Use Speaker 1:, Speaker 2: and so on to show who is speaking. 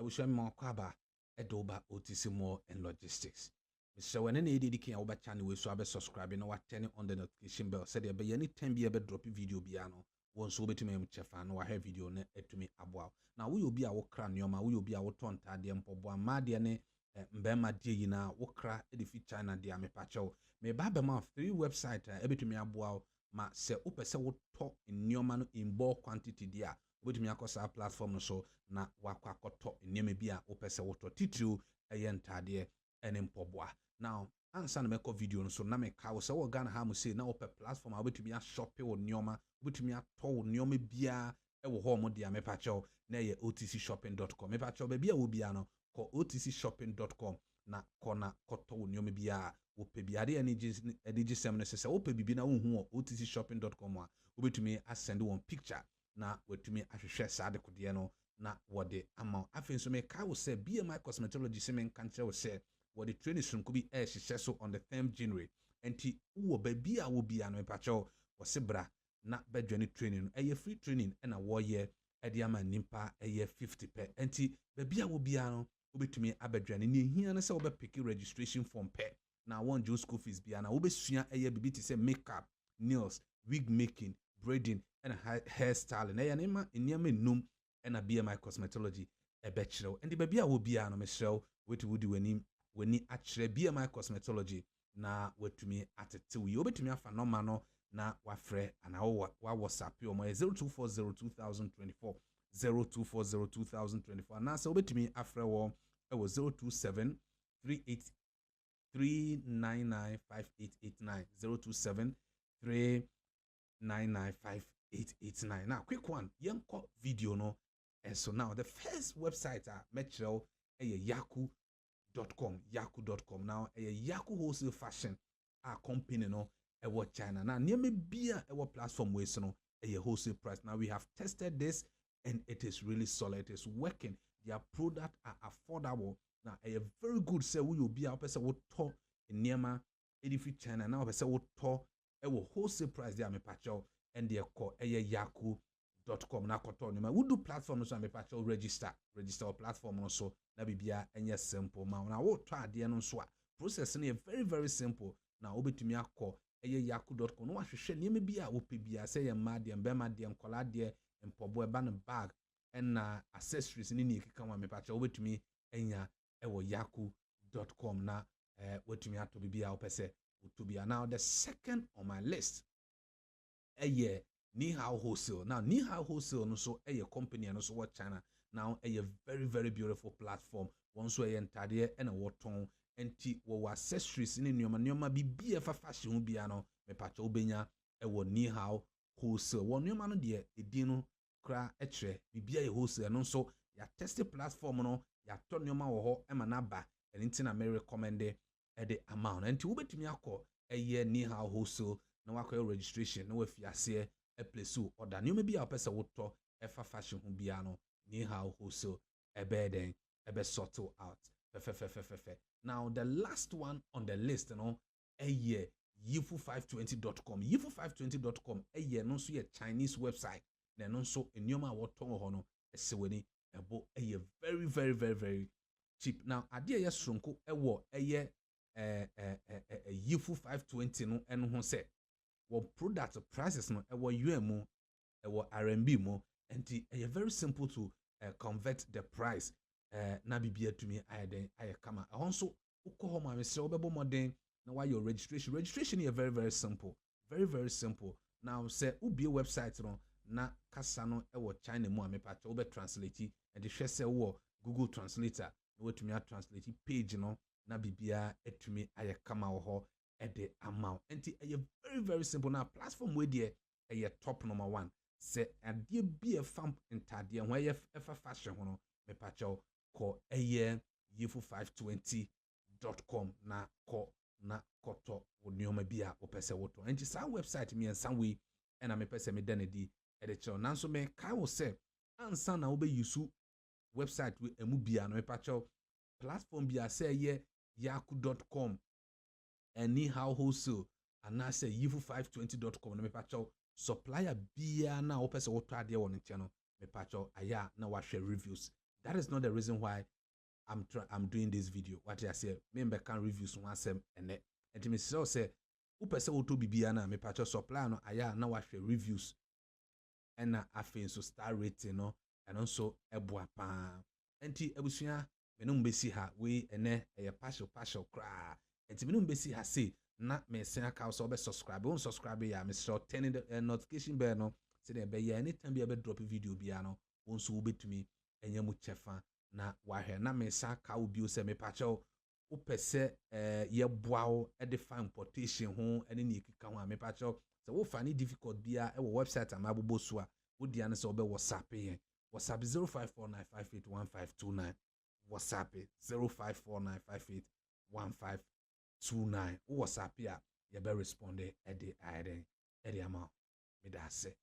Speaker 1: will show me more kwaba edoba OTC more and logistics. So when any dedicated over channel we so subscribe and turn on the notification bell. Said there be any time be able drop video biano. Once we to me chefa no have video ne etumi aboa. Now we will be our crown yoma, we will be our ton tade mpobo ma de ne mbema die yina wo kra e fi China de me pacho. Me ba be ma 3 website ebetumi aboa ma se opese wo to nneoma no in bulk quantity dia. Obetumi akosa platform no so na wakwa akoto nneema bi a opese wo to titru eye ntade ene mpoboa. Now, answer na meko video no so na meka wo se wo Ghana ha mo say na wo pe platform obetumi a shop wo nneoma, obetumi ato wo nneoma bia e wo ho mo dia me pacho na ye otcshopping.com. Me pacho be bia wo bia no ko otcshopping.com na kona koto wo nneoma bia wo pe bia de energy sem no se wo pe bibi na wo hu otcshopping.com a obetumi asend one picture na wetumi ahwehwe saade kode no na wode ama afi so me ka wo se BMI cosmetology se men kan kire wo se what the training soon could be so on the 10th January. And ti uwo baby a will be an epacho or sebra na bedjourney training, a free training and a war year ediama nimpa a year 50 per. And ti baby a will be ano will to me abedjourney near here and a selber picky registration form per. Now one Joe school fees be an will be soon a year baby to say makeup, nails, wig making, braiding, and hairstyle and a name in near me num and a BMI cosmetology a bachelor. And the baby a will be an Michelle, what would do any. When ni actually BMI cosmetology na wetumi atete wi obetumi afa no ma no na wafre ana wa WhatsApp yo mo 02402024 02402024 na so obetumi afre wo e wo 027 3995889 027 3995889. Now quick one yenko video no. And so now the first website metro yahoo.com now a Yahoo Wholesale fashion company no what China now near me be a platform way so no a wholesale price. Now we have tested this and it is really solid, it is working, their product are affordable. Now a very good say we will be our person would talk in Nema edify China now person would talk a wholesale price there me patcho and they call a Yahoo.com na koto nima we do platform so me patcho register platform also na bibia enye simple ma na wo to ade no so a process na very very simple na obetumi akọ Yahoo.com no ahwehwe niam bia wo pe bia say ye ma de mbema de nkola de mpobo eba no bag and accessories ni ni kika wa me patcho obetumi enya ewo Yahoo.com na wetumi ato bibia wo pese to be. Now the second on my list Nihao Wholesale. Now Nihao Wholesale no so a company and also what China now a very very beautiful platform. Once we entire and a waton and ti wo accessories in nyoma bi fa fashion bi ano me pacho benya e wo Nihao Wholesale. Wo nyoma no de edi no kra etre bibia ye wholesale no so ya test platform no ya to nyoma wo ho e ma na ba and ntina me recommend the amount and ti wo betumi akọ Nihao Wholesale na wakọ registration na we fiase a place or da new maybe a person would talk efa fashion humbiano Nihao Wholesale ebe sort out. Now the last one on the list, you know, yifu520.com. Yifu520.com no so a Chinese website. Then also a nyoma what tongue hono a seweni ebo very very very very cheap. Now idea yes shrunko yifu520 no and who said product prices no ewo UM ewo RMB mo and it very simple to convert the price na bibia to me aye kama also uko ho ma me se obebo modern na why your registration is very very simple now say ubi website no na kasa no ewo China mu amepa che obe translate and the share say wo Google translator no to me translate page no na bibia etumi aye kama ho at the amount. And it's very, very simple. Now, platform where there a top number one. Say a dear be a fam in Tadia, where you ever fashion, me pacho call a year yifu520.com na koto would new maybe a opesa water. And it's our website me and some way, and I'm a person me denedi editor. Now, so me Kai will say, and son, I will be you website with a mubia no pacho platform be a say ye Yahoo.com. And Nihao Wholesale and I say yifu520.com me pacho supplier bia na opese woto ade won channel me pacho aya na wa share reviews That is not the reason why I'm doing this video. What I say, member can reviews one sem and me say upe se auto bibia na me patcho supply no aya na wahwe reviews and afin so star rating no and also eboa pa enti ebusua me no mbesi ha we ene partial kra enti me no mbesi ha say na me sen aka so be subscribe won subscribe ya me so turn the notification bell no say dey be ya anytime be drop video bia no won so betumi enye mu chefa na wahwe na me sa ka obi o say me patcho upese ye boawo e define importation ho ene ne kika ho a me patcho so wo fa ni difficult bia e wo website amabobo so a wo dia ne so be WhatsApp yen WhatsApp 0549581529 WhatsApp 0549581529 WhatsApp ya ye be respond e de aiden e de ama me da se